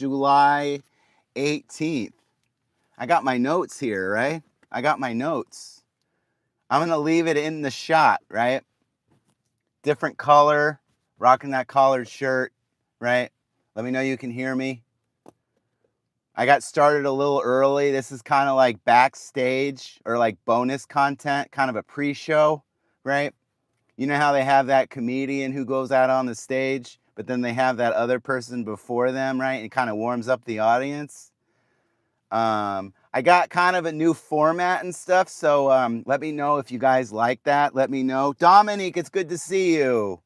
July 18th. I got my notes here, right? I got my notes. I'm going to leave it in the shot, right? Different color, rocking that collared shirt, right? Let me know you can hear me. I got started a little early. This is kind of like backstage or like bonus content, kind of a pre-show, right? You know how they have that comedian who goes out on the stage, but then they have that other person before them, right? And it kind of warms up the audience. I got kind of a new format and stuff, so let me know if you guys like that. Let me know. Dominique, it's good to see you.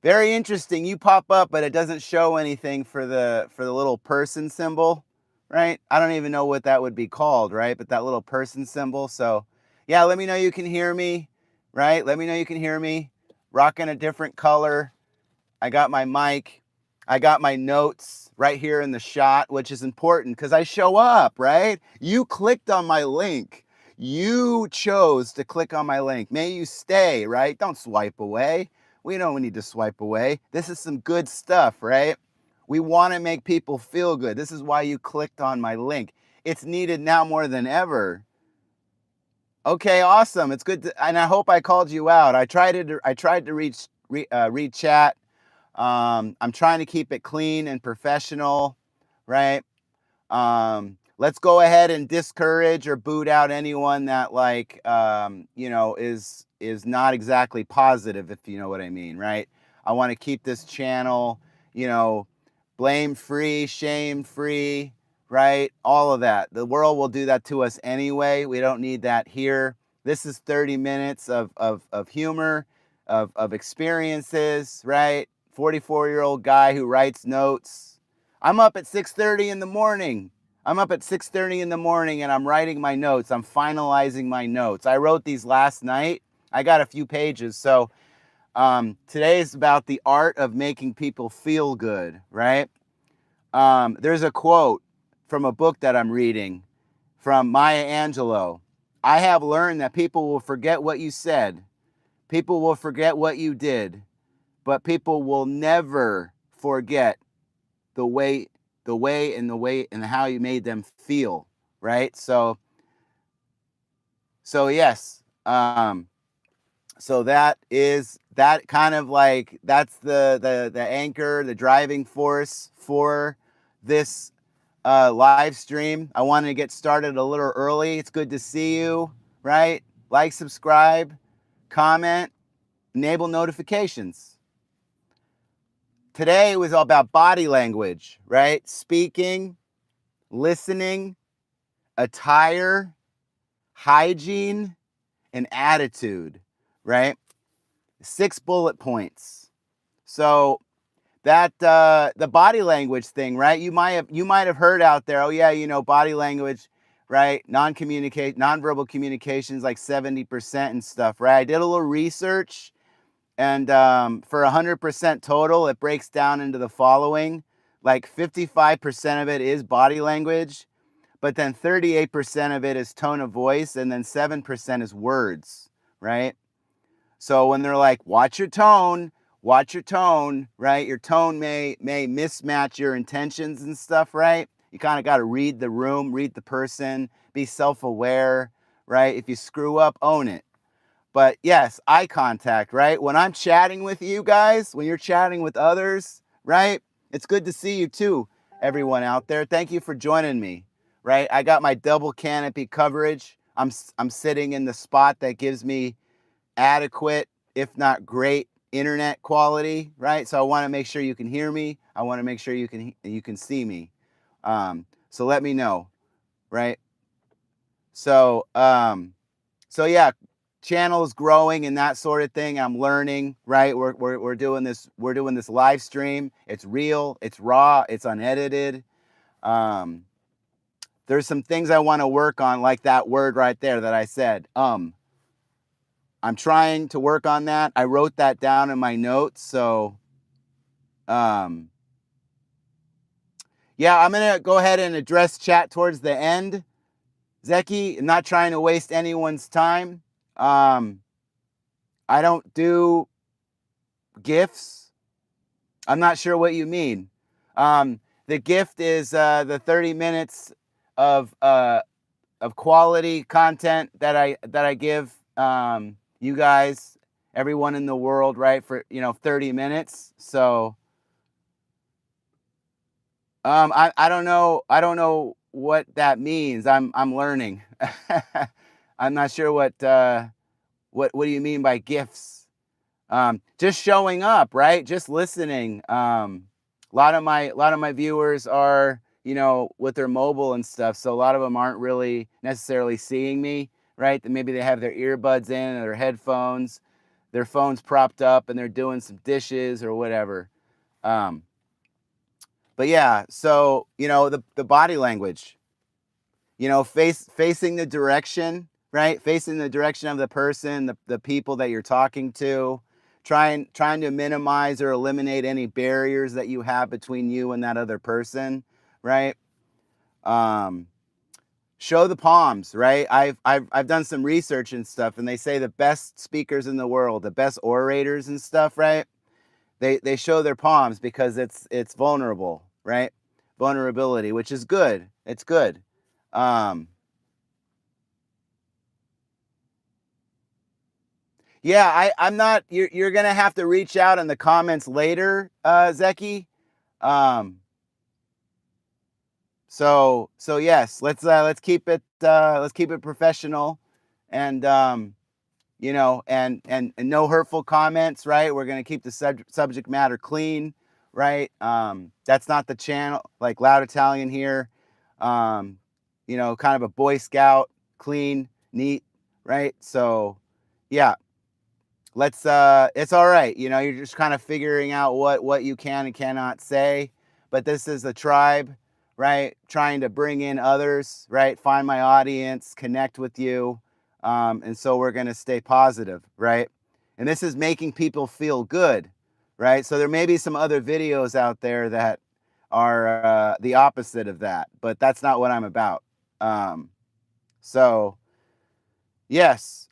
Very interesting. You pop up, but it doesn't show anything for the little person symbol, right? I don't even know what that would be called, right? But that little person symbol. So, yeah, let me know you can hear me, right? Let me know you can hear me. Rocking a different color. I got my mic. I got my notes right here in the shot, which is important because I show up, right? You clicked on my link. You chose to click on my link. May you stay, right? Don't swipe away. We don't need to swipe away. This is some good stuff, right? We want to make people feel good. This is why you clicked on my link. It's needed now more than ever. Okay, awesome. It's good to, and I hope I called you out. I tried to read chat. I'm trying to keep it clean and professional, right? Let's go ahead and discourage or boot out anyone that is not exactly positive, if you know what I mean, right? I want to keep this channel, blame free, shame free, right? All of that. The world will do that to us anyway. We don't need that here. This is 30 minutes of humor, of experiences, right? 44-year-old guy who writes notes. I'm up at 6:30 in the morning. I'm up at 6:30 in the morning and I'm writing my notes. I'm finalizing my notes. I wrote these last night. I got a few pages. So today is about the art of making people feel good, right? There's a quote from a book that I'm reading from Maya Angelou. I have learned that people will forget what you said. People will forget what you did, but people will never forget the way and how you made them feel, right? So yes. So that kind of like that's the anchor, the driving force for this live stream. I wanted to get started a little early. It's good to see you, right? Like, subscribe, comment, enable notifications. Today was all about body language, right? Speaking, listening, attire, hygiene, and attitude, right? 6 bullet points. So that the body language thing, right? You might have heard out there, oh yeah, body language, right? Nonverbal communications like 70% and stuff, right? I did a little research, and for 100% total, it breaks down into the following: like 55% of it is body language, but then 38% of it is tone of voice, and then 7% is words, right? So when they're like, watch your tone, right? Your tone may mismatch your intentions and stuff, right? You kind of got to read the room, read the person, be self-aware, right? If you screw up, own it. But yes, eye contact, right? When I'm chatting with you guys, when you're chatting with others, right? It's good to see you too, everyone out there. Thank you for joining me, right? I got my double canopy coverage. I'm sitting in the spot that gives me adequate, if not great, internet quality, right? So I want to make sure you can hear me. I want to make sure you can see me. So let me know, right? So yeah, channel is growing and that sort of thing. I'm learning, right? We're doing this live stream. It's real, it's raw, it's unedited. There's some things I want to work on, like that word right there that I said. I'm trying to work on that. I wrote that down in my notes. So, yeah, I'm going to go ahead and address chat towards the end. Zeki, I'm not trying to waste anyone's time. I don't do GIFs. I'm not sure what you mean. the gift is the 30 minutes of quality content that I give you guys, everyone in the world, right? For 30 minutes. So I don't know what that means. I'm learning. I'm not sure what do you mean by gifts? Just showing up, right? Just listening. A lot of my viewers are, with their mobile and stuff, so a lot of them aren't really necessarily seeing me, right? Maybe they have their earbuds in or their headphones, their phones propped up, and they're doing some dishes or whatever. But yeah, so the body language, facing the direction, right? Facing the direction of the person, the people that you're talking to, trying to minimize or eliminate any barriers that you have between you and that other person, right? Show the palms, right? I've done some research and stuff, and they say the best speakers in the world, the best orators and stuff, right? They show their palms because it's vulnerable, right? Vulnerability, which is good. It's good. Yeah, I'm not. You're gonna have to reach out in the comments later, Zeki. Um, so yes, let's keep it professional, and and no hurtful comments, right? We're gonna keep the subject matter clean, right? That's not the channel, like Loud Italian here. Um, kind of a Boy Scout, clean, neat, right? So yeah, let's it's all right, you're just kind of figuring out what you can and cannot say, but this is a tribe, right? Trying to bring in others, right? Find my audience, connect with you, and so we're going to stay positive, right? And this is making people feel good, right? So there may be some other videos out there that are the opposite of that, but that's not what I'm about. So yes.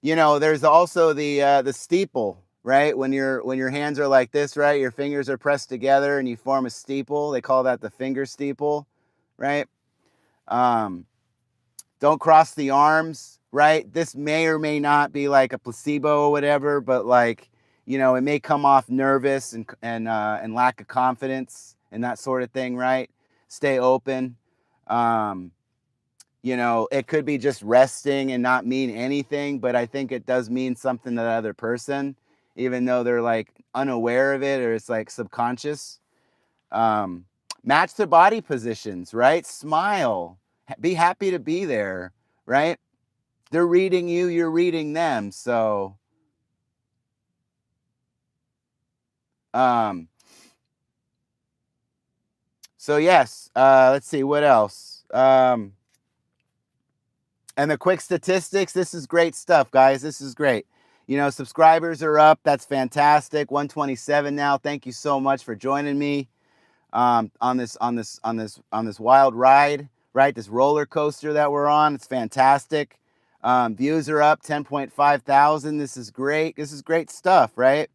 There's also the steeple, right? When your hands are like this, right? Your fingers are pressed together and you form a steeple. They call that the finger steeple, right? Um, don't cross the arms, right? This may or may not be like a placebo or whatever, but like, it may come off nervous and lack of confidence and that sort of thing, right? Stay open. Um, it could be just resting and not mean anything, but I think it does mean something to the other person, even though they're like unaware of it or it's like subconscious. Um, Match the body positions, right? Smile, be happy to be there, right? They're reading you, you're reading them. Um, so yes, let's see what else. And the quick statistics, this is great stuff, guys. This is great. Subscribers are up. That's fantastic. 127 now. Thank you so much for joining me on this wild ride, right? This roller coaster that we're on. It's fantastic. Views are up 10.5 thousand. This is great. This is great stuff, right?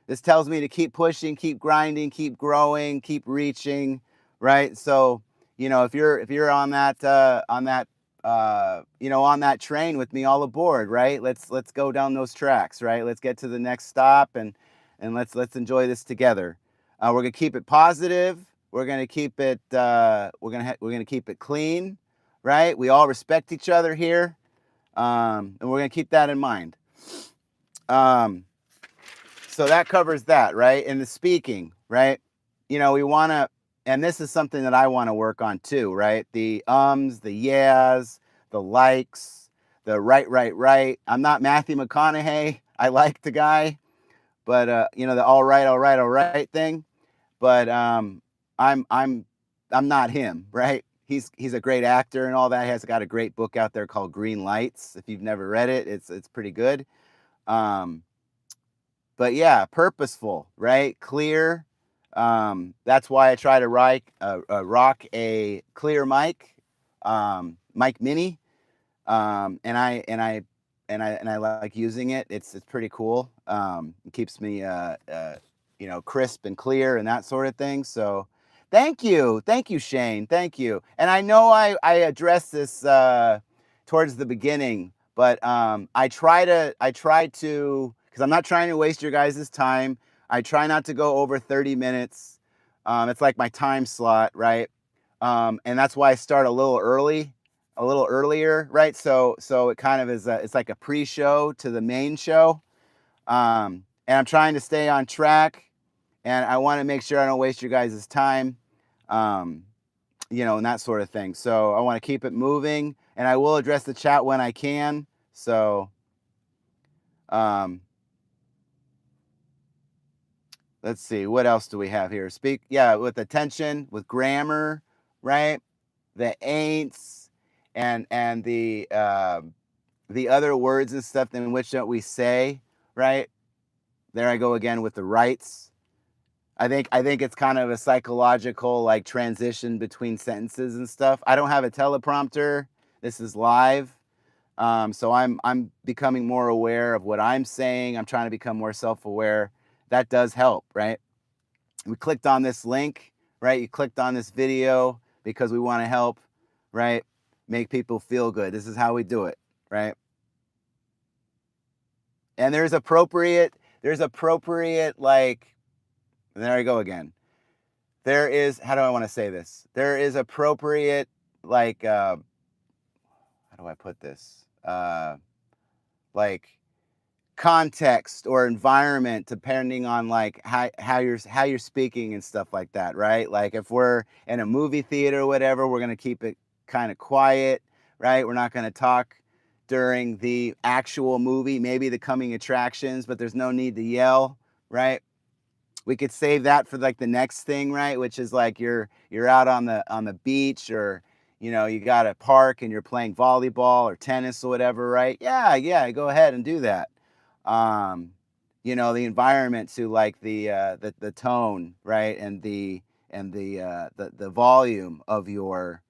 This tells me to keep pushing, keep grinding, keep growing, keep reaching, right? So, if you're on that train with me, all aboard, right? Let's go down those tracks, right? Let's get to the next stop and let's enjoy this together. We're gonna keep it positive. We're gonna keep it we're gonna keep it clean, right? We all respect each other here, and we're gonna keep that in mind. So that covers that, right? And the speaking, right? We want to, and this is something that I want to work on too, right? The the yeahs, the likes, the right. I'm not Matthew McConaughey. I like the guy, but the all right thing. But I'm not him, right? He's a great actor and all that. He has got a great book out there called Green Lights. If you've never read it, it's pretty good. But yeah, purposeful, right? Clear. That's why I try to rock a clear mic, mic mini, and I like using it. It's pretty cool. It keeps me you know, crisp and clear and that sort of thing. So thank you, Shane, thank you. And I know I addressed this towards the beginning, but I try to because I'm not trying to waste your guys' time. I try not to go over 30 minutes. It's like my time slot, right? And that's why I start a little earlier, right? So it kind of is it's like a pre-show to the main show. And I'm trying to stay on track, and I want to make sure I don't waste your guys' time, you know, and that sort of thing. So I want to keep it moving, and I will address the chat when I can. So let's see, what else do we have here? With attention, with grammar, right? The ain'ts and the other words and stuff in which don't we say, right? There I go again with the rights. I think it's kind of a psychological like transition between sentences and stuff. I don't have a teleprompter. This is live. So I'm becoming more aware of what I'm saying. I'm trying to become more self-aware. That does help, right? We clicked on this link, right? You clicked on this video because we want to help, right? Make people feel good. This is how we do it, right? And there's appropriate like, there I go again. There is, how do I want to say this? There is appropriate, like, how do I put this? Like context or environment, depending on like how you're speaking and stuff like that, right? Like if we're in a movie theater or whatever, we're going to keep it kind of quiet, right? We're not going to talk during the actual movie, maybe the coming attractions, but there's no need to yell, right? We could save that for like the next thing, right? Which is like you're out on the beach, or you know, you got a park and you're playing volleyball or tennis or whatever, right? Yeah, go ahead and do that. You know, the environment to like the tone, right? And the volume of your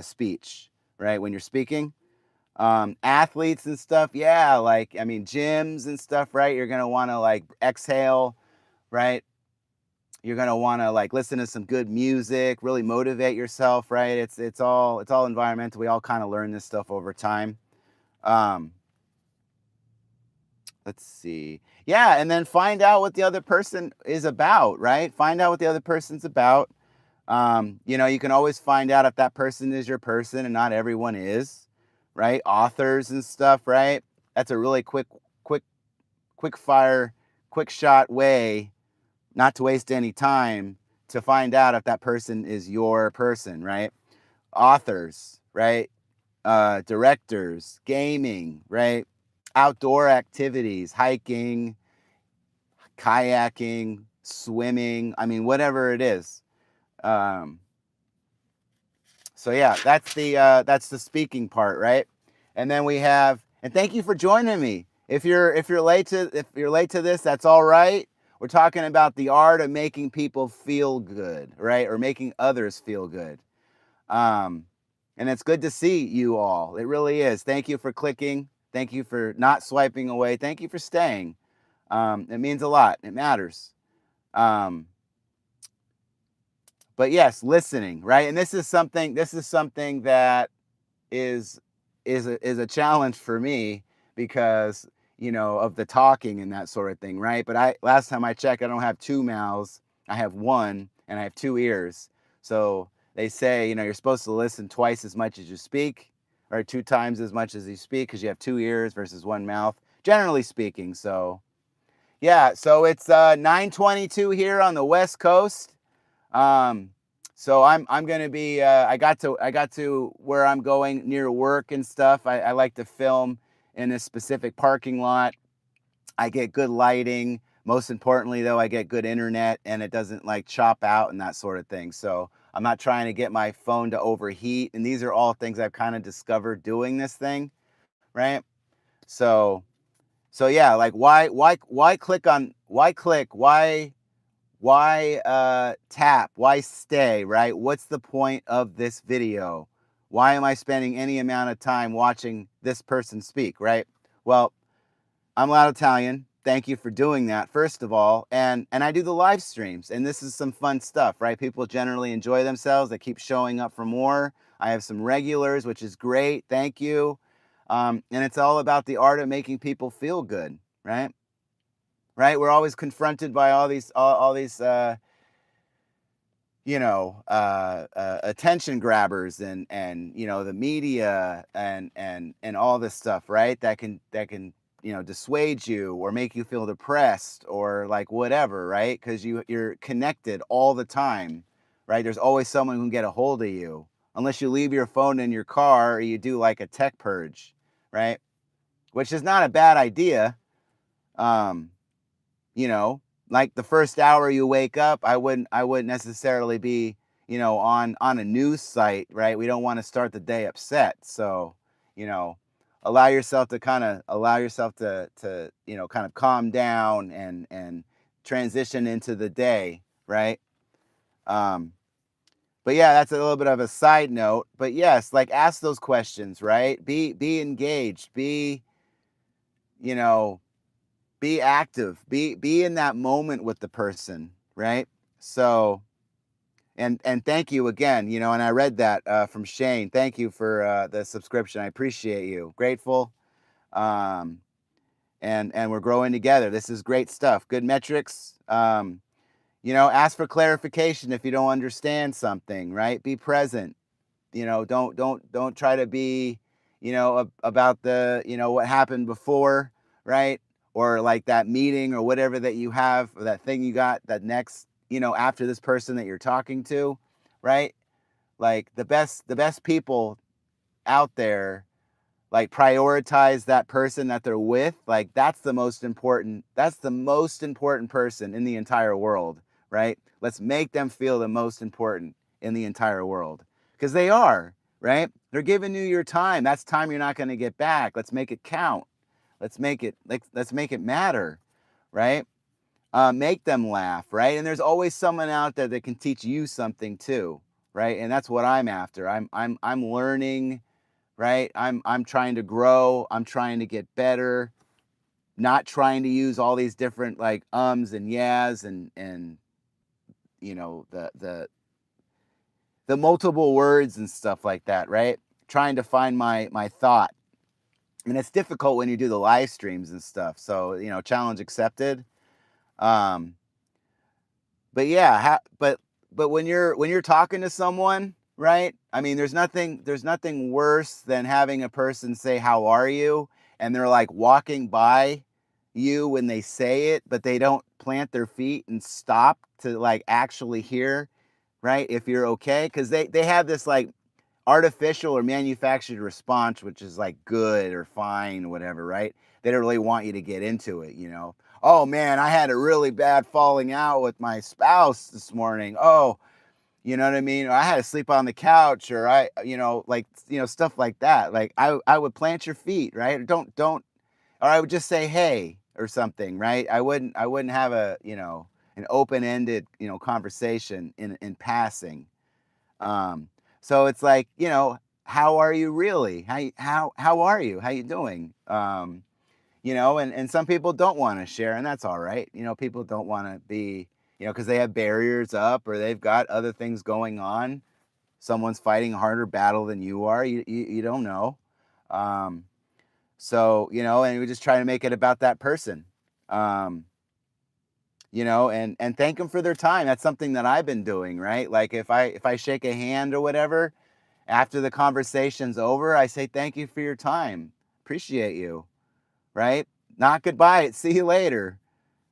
speech, right? When you're speaking. Athletes and stuff, yeah, like I mean gyms and stuff, right? You're gonna want to like exhale, right? You're gonna want to like listen to some good music, really motivate yourself, right? It's all environmental. We all kind of learn this stuff over time. Let's see. Yeah, and then find out what the other person is about, right? Find out what the other person's about. You know, you can always find out if that person is your person, and not everyone is, right? Authors and stuff, right? That's a really quick fire, quick shot way not to waste any time to find out if that person is your person, right? Authors, right? Directors, gaming, right? Outdoor activities, hiking, kayaking, swimming. I mean, whatever it is. So yeah, that's the speaking part, right? And then we have, and thank you for joining me. If you're late to this, that's all right. We're talking about the art of making people feel good, right? Or making others feel good. And it's good to see you all. It really is. Thank you for clicking. Thank you for not swiping away. Thank you for staying. It means a lot. It matters. But yes, listening, right? And this is something that is a challenge for me because, you know, of the talking and that sort of thing, right? But last time I checked, I don't have two mouths. I have one, and I have two ears. So they say, you know, you're supposed to listen twice as much as you speak, or two times as much as you speak, because you have two ears versus one mouth, generally speaking. So yeah, so it's 9:22 here on the West Coast. So I'm gonna be I got to where I'm going near work and stuff. I like to film in a specific parking lot. I get good lighting. Most importantly though, I get good internet, and it doesn't like chop out and that sort of thing. So I'm not trying to get my phone to overheat. And these are all things I've kind of discovered doing this thing, right? So yeah, like why click, tap, why stay, right? What's the point of this video? Why am I spending any amount of time watching this person speak, right? Well, I'm loud Italian. thank you for doing that, first of all. And I do the live streams, and this is some fun stuff, right? People generally enjoy themselves. They keep showing up for more. I have some regulars, which is great. Thank you. And it's all about the art of making people feel good, right? Right? We're always confronted by all these attention grabbers and the media and all this stuff, right? That can dissuade you or make you feel depressed or like whatever, right? Because you're connected all the time, right? There's always someone who can get a hold of you, unless you leave your phone in your car or you do like a tech purge, right? Which is not a bad idea. um like the first hour you wake up, I wouldn't necessarily be on a news site, right? We don't want to start the day upset. So you know allow yourself to kind of kind of calm down and transition into the day, right? um but yeah, that's a little bit of a side note. But yes, like, ask those questions, right? Be engaged, you know be active, be in that moment with the person, right? So and thank you again, and I read that from Shane. Thank you for the subscription. I appreciate you. Grateful. um and we're growing together. This is great stuff. Good metrics. Ask for clarification if you don't understand something, right? Be present. Don't try to be about the what happened before, right? Or like that meeting or whatever that you have, or that thing you got that next, after this person that you're talking to, right? Like the best people out there, like, prioritize that person that they're with. Like, that's the most important person in the entire world, right? Let's make them feel the most important in the entire world, because they are, right? They're giving you your time. That's time you're not going to get back. Let's make it count. Let's make it matter, right? Make them laugh, right? And there's always someone out there that can teach you something too, right? And that's what I'm after. I'm learning, right? I'm trying to grow. I'm trying to get better. Not trying to use all these different, like, ums and yas and the multiple words and stuff like that, right? Trying to find my thought. And it's difficult when you do the live streams and stuff. So, challenge accepted. Um but yeah, but when you're talking to someone, right? I mean, there's nothing worse than having a person say, "How are you?" and they're like walking by you when they say it, but they don't plant their feet and stop to, like, actually hear, right? If you're okay, because they have this, like, artificial or manufactured response, which is like good or fine or whatever, right? They don't really want you to get into it. Oh man, I had a really bad falling out with my spouse this morning. Oh, you know what I mean? Or I had to sleep on the couch, or stuff like that. Like, I would plant your feet, right? Don't, or I would just say hey or something, right? I wouldn't have an open-ended, conversation in passing. Um, so it's like, how are you really? How are you? How you doing? And some people don't want to share, and that's all right. People don't want to be, because they have barriers up or they've got other things going on. Someone's fighting a harder battle than you are. You don't know. Um, and we just try to make it about that person. Um, and thank them for their time. That's something that I've been doing, right? Like, if I shake a hand or whatever, after the conversation's over, I say, thank you for your time. Appreciate you, right? Not goodbye. See you later.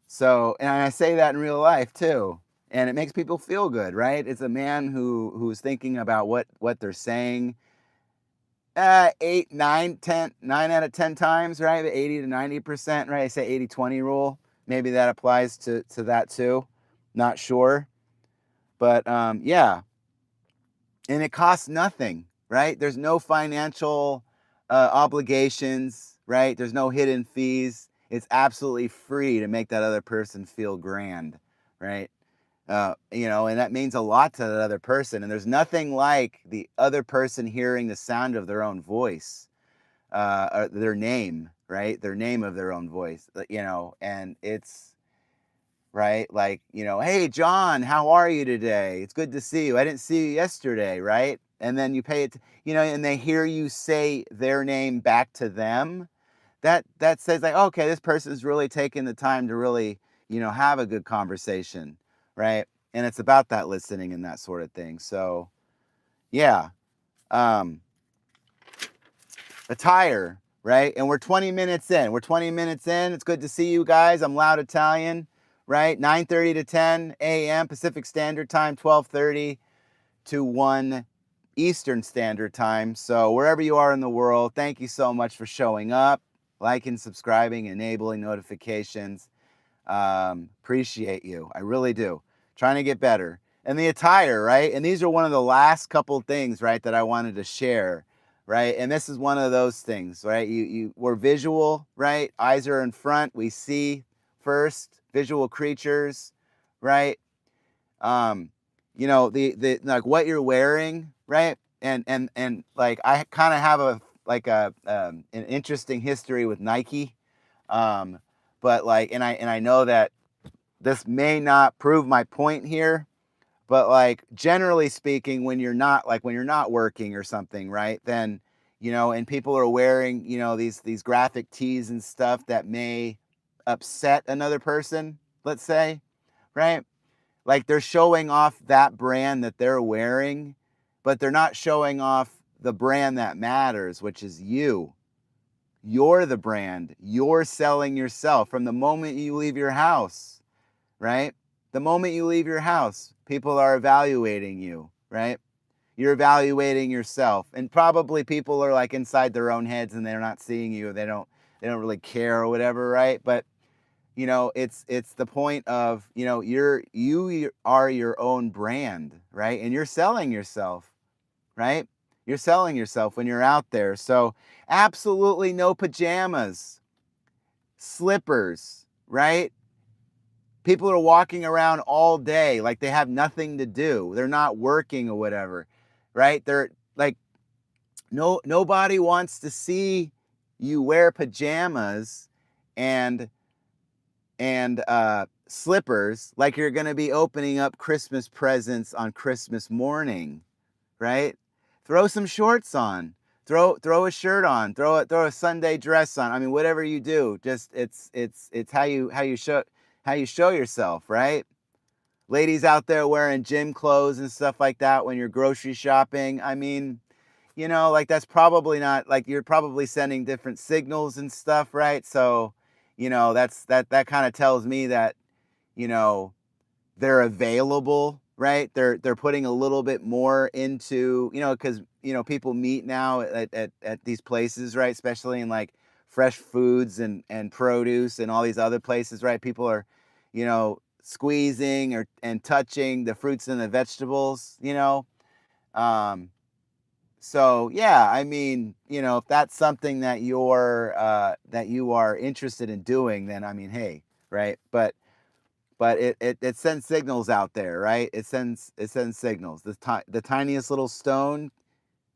So, and I say that in real life too. And it makes people feel good, right? It's a man who's thinking about what they're saying. 8, 9, 10, 9 out of 10 times, right? 80 to 90%, right? I say 80-20 rule. Maybe that applies to that too. Not sure. But yeah. And it costs nothing, right? There's no financial obligations, right? There's no hidden fees. It's absolutely free to make that other person feel grand, right? And that means a lot to that other person. And there's nothing like the other person hearing the sound of their own voice, or their name, right? Their name of their own voice, and it's right. Like, hey, John, how are you today? It's good to see you. I didn't see you yesterday, right? And then you pay it, and they hear you say their name back to them. That says like, okay, this person's really taking the time to really, have a good conversation, right? And it's about that listening and that sort of thing. So, yeah. Um, Attire, right? And we're 20 minutes in. It's good to see you guys. I'm Loud Italian, right? 9:30 to 10 a.m. Pacific Standard Time, 12:30 to 1 Eastern Standard Time. So wherever you are in the world, thank you so much for showing up, liking, subscribing, enabling notifications. Appreciate you. I really do. Trying to get better. And the attire, right? And these are one of the last couple things, right, that I wanted to share, right? And this is one of those things, right? We're visual, right? Eyes are in front. We see first, visual creatures, right? The like what you're wearing, right? And like I kind of have an interesting history with Nike. But like, and I know that this may not prove my point here, but like generally speaking, when you're not working or something, right? Then, and people are wearing, these graphic tees and stuff that may upset another person, let's say, right? Like they're showing off that brand that they're wearing, but they're not showing off the brand that matters, which is you. You're the brand. You're selling yourself from the moment you leave your house, right? The moment you leave your house, people are evaluating you, right? You're evaluating yourself. And probably people are like inside their own heads and they're not seeing you. They don't really care or whatever, right? But it's the point of, you are your own brand, right? And you're selling yourself, right? You're selling yourself when you're out there. So absolutely no pajamas, slippers, right? People are walking around all day like they have nothing to do. They're not working or whatever, right? They're like, nobody wants to see you wear pajamas and slippers like you're going to be opening up Christmas presents on Christmas morning, right? Throw some shorts on. Throw a shirt on. Throw a Sunday dress on. I mean, whatever you do, just it's how you show yourself, right? Ladies out there wearing gym clothes and stuff like that when you're grocery shopping. I mean, like that's probably not, like, you're probably sending different signals and stuff, right? So, that kind of tells me that, they're available, right? They're putting a little bit more into, because people meet now at these places, right? Especially in like fresh foods and produce and all these other places, right? People are, squeezing and touching the fruits and the vegetables, um, so yeah, I mean, if that's something that you are interested in doing, then I mean, hey, right? But it sends signals out there, right? It sends signals. The tiniest little stone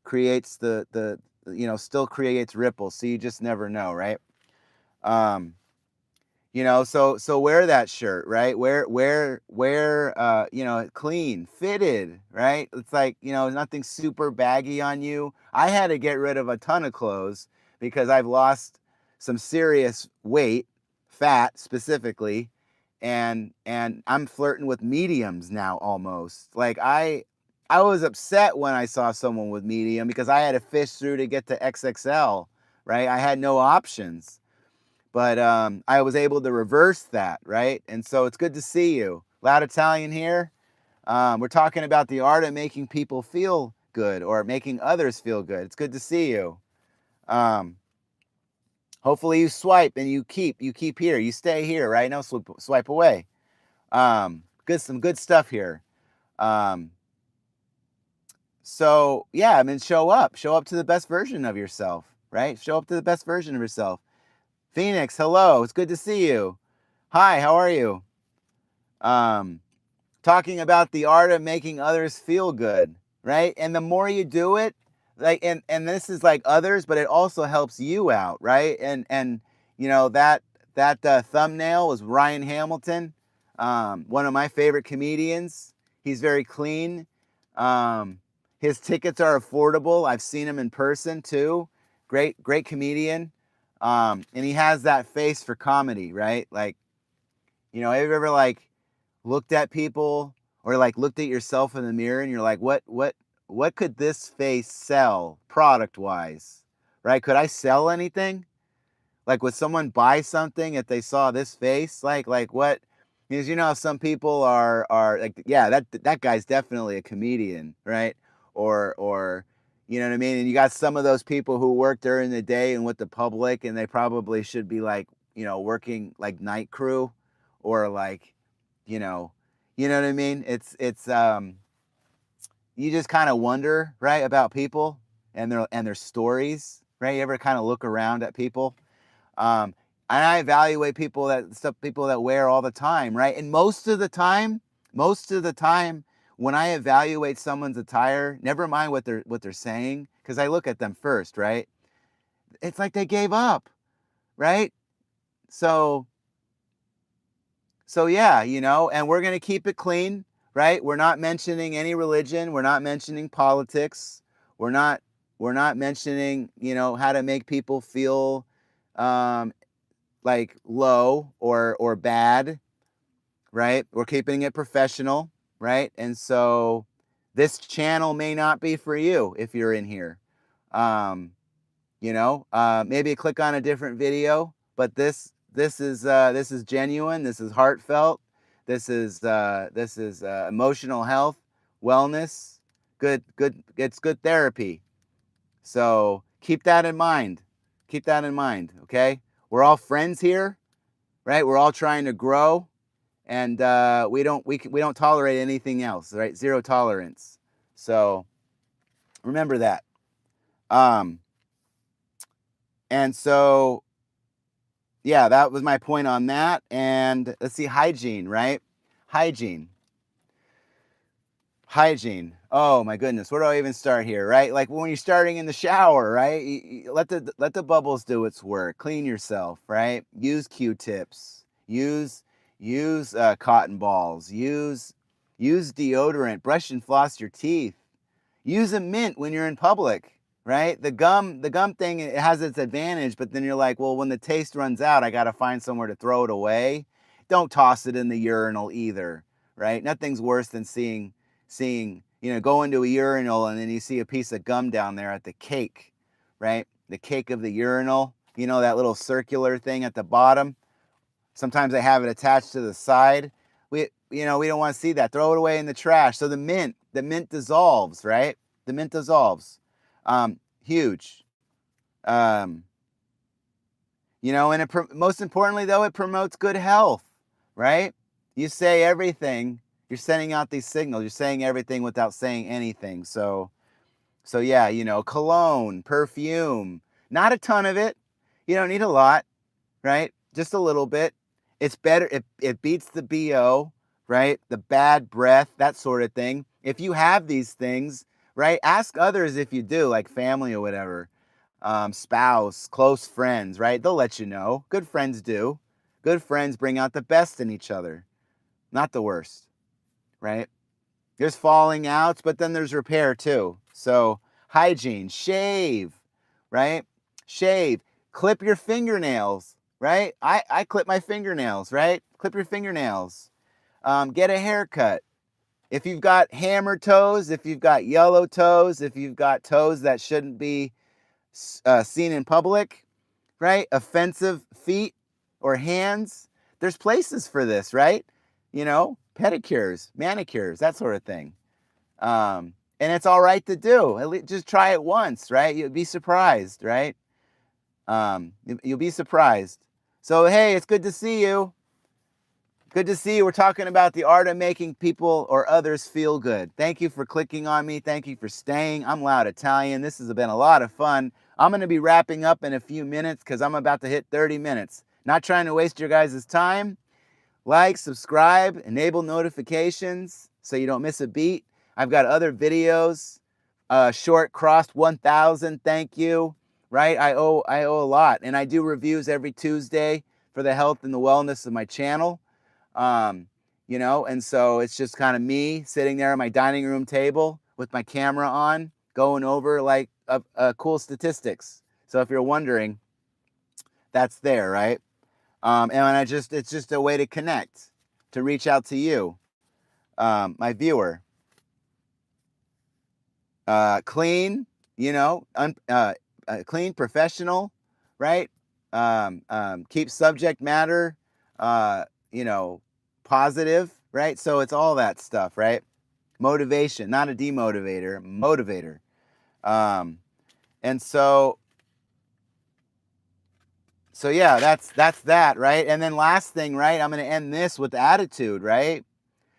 creates still creates ripples. So you just never know, right? So wear that shirt, right? Wear clean, fitted, right? It's like, nothing super baggy on you. I had to get rid of a ton of clothes because I've lost some serious weight, fat specifically, and I'm flirting with mediums now almost. Like I was upset when I saw someone with medium because I had to fish through to get to XXL, right? I had no options. But I was able to reverse that, right? And so it's good to see you. Loud Italian here. We're talking about the art of making people feel good or making others feel good. It's good to see you. Hopefully you swipe and you keep here. You stay here, right? No swipe away. Some good stuff here. So yeah, I mean, show up to the best version of yourself, right? Show up to the best version of yourself. Phoenix, hello. It's good to see you. Hi, how are you? Talking about the art of making others feel good, right? And the more you do it, like, and this is like others, but it also helps you out, right? And you know, that thumbnail was Ryan Hamilton, one of my favorite comedians. He's very clean. Um, his tickets are affordable. I've seen him in person too. Great comedian. And he has that face for comedy, right? Like, you know, have you ever like looked at people or like looked at yourself in the mirror and you're like, what could this face sell product wise, right? Could I sell anything? Like, would someone buy something if they saw this face? Like what? Because you know how some people are like, yeah, that guy's definitely a comedian, right? Or you know what I mean? And you got some of those people who work during the day and with the public, and they probably should be like, you know, working like night crew, or like, you know, you know what I mean? It's you just kind of wonder, right, about people and their stories, right? You ever kind of look around at people? Um, and I evaluate people that wear all the time, right? And most of the time, when I evaluate someone's attire, never mind what they're saying, because I look at them first, right? It's like they gave up, right? So so yeah, you know, and we're gonna keep it clean, right? We're not mentioning any religion. We're not mentioning politics. We're not we're not mentioning, you know, how to make people feel um, like low or bad, right? We're keeping it professional, right? And so this channel may not be for you if you're in here. Um, you know, maybe click on a different video, but this is genuine. This is heartfelt. This is emotional health, wellness, good. It's good therapy. So keep that in mind. Keep that in mind. Okay, we're all friends here, right? We're all trying to grow, and we don't tolerate anything else, right? Zero tolerance. So remember that. Um, and so yeah, that was my point on that. And let's see, hygiene, right? Hygiene. Hygiene. Oh my goodness, where do I even start here, right? Like when you're starting in the shower, right? Let the bubbles do its work. Clean yourself, right? Use Q-tips. Use cotton balls. Use deodorant. Brush and floss your teeth. Use a mint when you're in public, right? The gum thing, it has its advantage, but then you're like, well, when the taste runs out, I got to find somewhere to throw it away. Don't toss it in the urinal either, right? Nothing's worse than seeing, you know, go into a urinal and then you see a piece of gum down there at the cake, right? The cake of the urinal, you know, that little circular thing at the bottom. Sometimes I have it attached to the side. You know, we don't want to see that. Throw it away in the trash. So the mint dissolves, right? The mint dissolves. Huge. Um, you know, and most importantly, though, it promotes good health, right? You say everything, you're sending out these signals. You're saying everything without saying anything. So yeah, you know, cologne, perfume, not a ton of it. You don't need a lot, right? Just a little bit. It's better. It beats the BO, right? The bad breath, that sort of thing. If you have these things, right? Ask others if you do, like family or whatever, spouse, close friends, right? They'll let you know. Good friends do. Good friends bring out the best in each other, not the worst, right? There's falling outs, but then there's repair too. So hygiene, shave, right? Shave, clip your fingernails, right? I clip my fingernails, right? Clip your fingernails. Get a haircut. If you've got hammer toes, if you've got yellow toes, if you've got toes that shouldn't be seen in public, right? Offensive feet or hands, there's places for this, right? You know, pedicures, manicures, that sort of thing. And it's all right to do. At least just try it once, right? You'll be surprised, right? You'll be surprised. So, hey, it's good to see you. Good to see you. We're talking about the art of making people or others feel good. Thank you for clicking on me. Thank you for staying. I'm Loud Italian. This has been a lot of fun. I'm going to be wrapping up in a few minutes because I'm about to hit 30 minutes. Not trying to waste your guys' time. Like, subscribe, enable notifications so you don't miss a beat. I've got other videos Short crossed 1000, thank you. Right? I owe a lot, and I do reviews every Tuesday for the health and the wellness of my channel. You know, and so it's just kind of me sitting there at my dining room table with my camera on, going over like cool statistics. So if you're wondering, that's there, right? And it's just a way to connect, to reach out to you, my viewer. Clean, you know, clean, professional, right? Keep subject matter, you know, positive, right? So it's all that stuff, right? Motivation, not a demotivator, motivator. Um, and so yeah, that's that, right? And then last thing, right? I'm going to end this with attitude, right?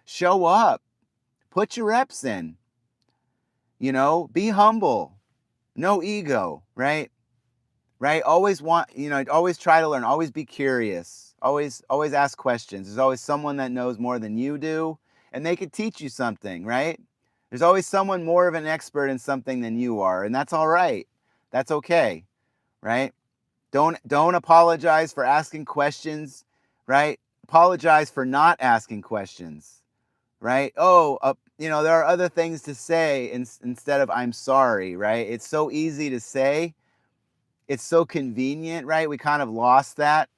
Show up, put your reps in, you know, be humble, no ego, right? Right? Always want, you know, always try to learn, always be curious, always ask questions. There's always someone that knows more than you do, and they could teach you something, right? There's always someone more of an expert in something than you are, and that's all right. That's okay, right? Don't apologize for asking questions, right? Apologize for not asking questions, right? Oh, you know, there are other things to say instead of I'm sorry, right? It's so easy to say, it's so convenient, right? We kind of lost that,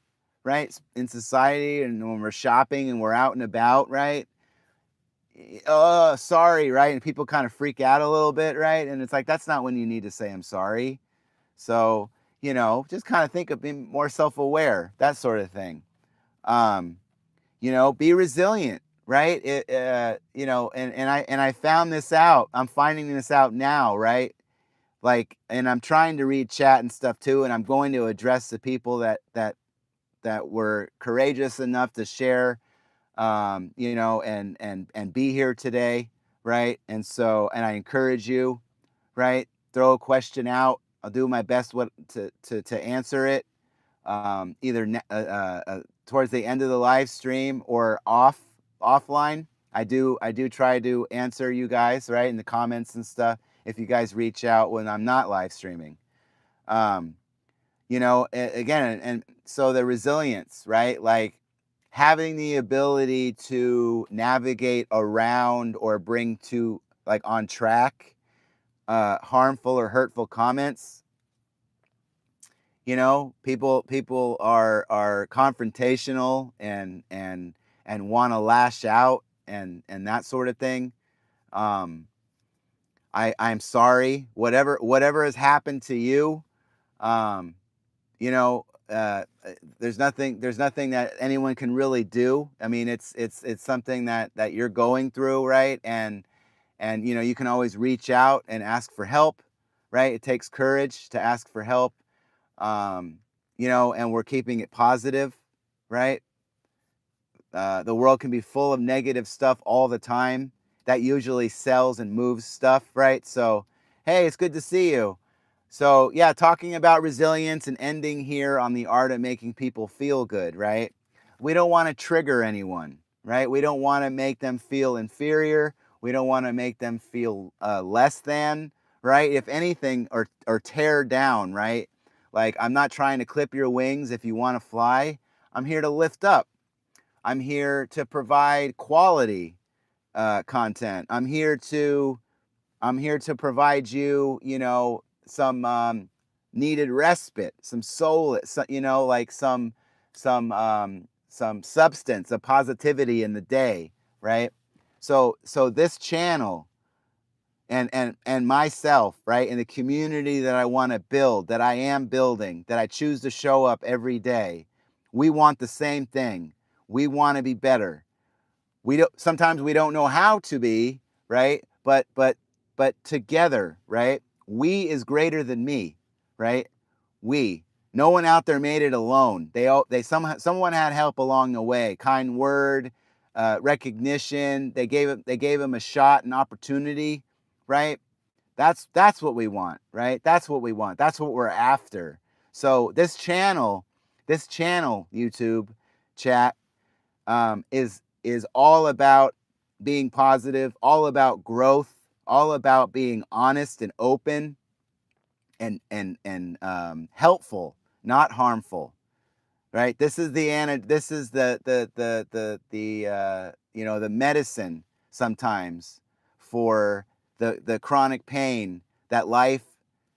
right? In society, and when we're shopping and we're out and about, right? Oh, sorry, right? And people kind of freak out a little bit, right? And it's like, that's not when you need to say I'm sorry. So, you know, just kind of think of being more self-aware, that sort of thing. Um, you know, be resilient, right? You know, and I found this out. I'm finding this out now, right? Like, and I'm trying to read chat and stuff too, and I'm going to address the people that were courageous enough to share, you know, and be here today, right? And so, and I encourage you, right? Throw a question out. I'll do my best to answer it, either towards the end of the live stream or offline. I do try to answer you guys, right, in the comments and stuff, if you guys reach out when I'm not live streaming. You know, again, and so the resilience, right? Like having the ability to navigate around or bring to like on track harmful or hurtful comments. You know, people are confrontational and want to lash out and that sort of thing. um I'm sorry, whatever has happened to you. um you know, there's nothing that anyone can really do. I mean, it's something that you're going through, right? And you know, you can always reach out and ask for help, right? It takes courage to ask for help. um, you know, and we're keeping it positive, right? The world can be full of negative stuff all the time. That usually sells and moves stuff, right? So, hey, it's good to see you. So, yeah, talking about resilience and ending here on the art of making people feel good, right? We don't want to trigger anyone, right? We don't want to make them feel inferior. We don't want to make them feel less than, right? If anything, or tear down, right? Like, I'm not trying to clip your wings if you want to fly. I'm here to lift up. I'm here to provide quality content. I'm here to provide you, you know, some needed respite, some solace, you know, like some substance, a positivity in the day, right? So this channel and myself, right, and the community that I want to build, that I am building, that I choose to show up every day, we want the same thing. We want to be better. We don't, sometimes we don't know how to be, right? But together, right? We is greater than me, right? We. No one out there made it alone. Someone had help along the way. Kind word, recognition. They gave him a shot, an opportunity, right? That's what we want, right? That's what we want. That's what we're after. So this channel, YouTube chat, is all about being positive, all about growth, all about being honest and open and helpful, not harmful. Right? This is this is the you know, the medicine sometimes for the chronic pain that life,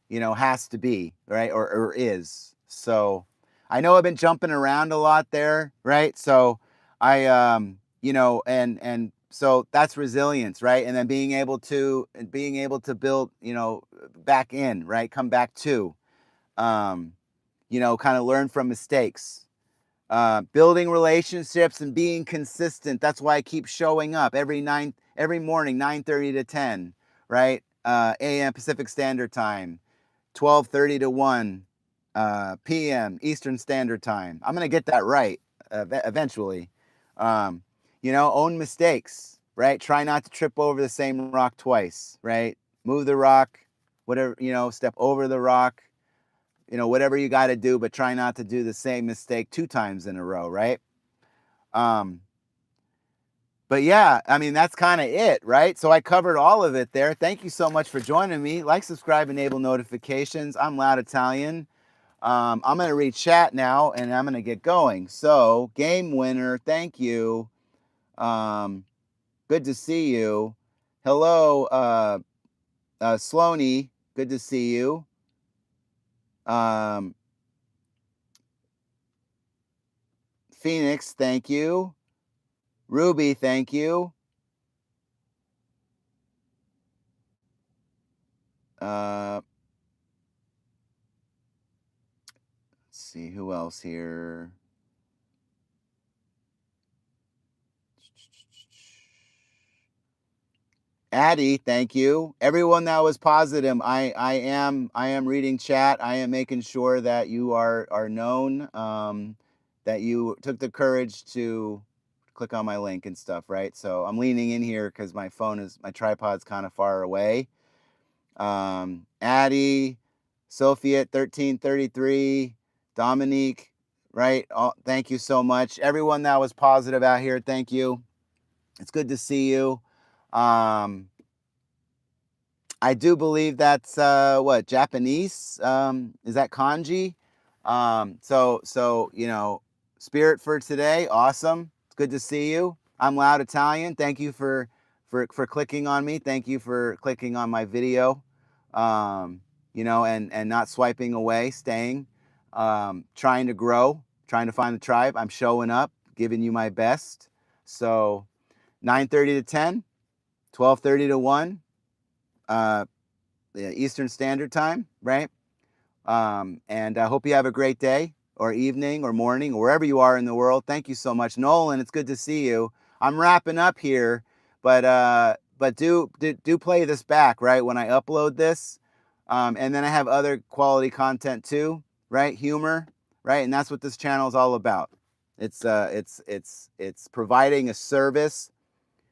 you know, has to be, right? Or is. So I know I've been jumping around a lot there, right? So I you know, and so that's resilience, right? And then being able to build, you know, back in, right? Come back to you know, kind of learn from mistakes. Building relationships and being consistent. That's why I keep showing up every morning, 9:30 to 10, right? A.M. Pacific Standard Time, 12:30 to 1 p.m. Eastern Standard Time. I'm gonna get that right eventually. Um, you know, own mistakes, right? Try not to trip over the same rock twice, right? Move the rock, whatever, you know, step over the rock, you know, whatever you got to do, but try not to do the same mistake 2 times in a row, right? Um, but yeah, I mean, that's kind of it, right? So I covered all of it there. Thank you so much for joining me. Like, subscribe, enable notifications. I'm Loud Italian. I'm going to read chat now and I'm going to get going. So, game winner, thank you. Good to see you. Hello, Sloaney, good to see you. Phoenix, thank you. Ruby, thank you. Let's see who else here. Addie, thank you. Everyone that was positive, I am reading chat. I am making sure that you are known, that you took the courage to click on my link and stuff, right? So I'm leaning in here because my tripod's kind of far away. Addie, Sophie at 1333, Dominique, right? Thank you so much. Everyone that was positive out here, thank you. It's good to see you. I do believe that's what, Japanese? Is that kanji? So you know, spirit for today, awesome. It's good to see you. I'm Loud Italian. Thank you for clicking on me. Thank you for clicking on my video. You know, and not swiping away, staying, trying to grow, trying to find the tribe. I'm showing up, giving you my best. So 9:30 to 10, 12:30 to 1. Eastern Standard Time, right? And I hope you have a great day or evening or morning or wherever you are in the world. Thank you so much, Nolan. It's good to see you. I'm wrapping up here, but do play this back, right, when I upload this, and then I have other quality content too, right? Humor, right, and that's what this channel is all about. It's providing a service,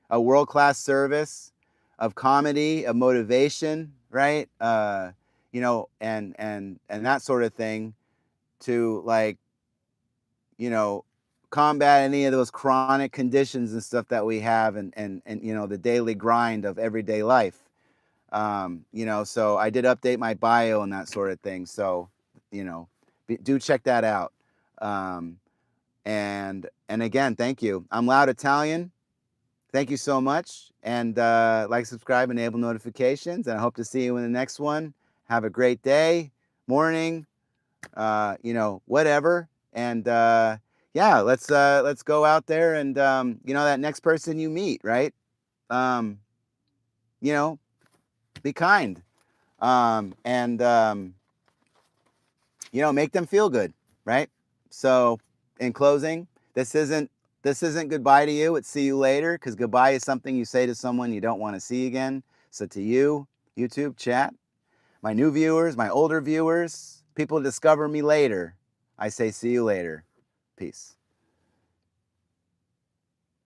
a world-class service of comedy, of motivation, right? You know, and that sort of thing to, like, you know, combat any of those chronic conditions and stuff that we have, and you know, the daily grind of everyday life. You know, so I did update my bio and that sort of thing. So, you know, do check that out. And again, thank you. I'm Loud Italian. Thank you so much. And like, subscribe, enable notifications. And I hope to see you in the next one. Have a great day, morning, you know, whatever. And yeah, let's go out there and you know, that next person you meet, right? You know, be kind. And you know, make them feel good, right? So in closing, this isn't goodbye to you. It's see you later, because goodbye is something you say to someone you don't want to see again. So to you, YouTube chat, my new viewers, my older viewers, people discover me later, I say see you later. Peace.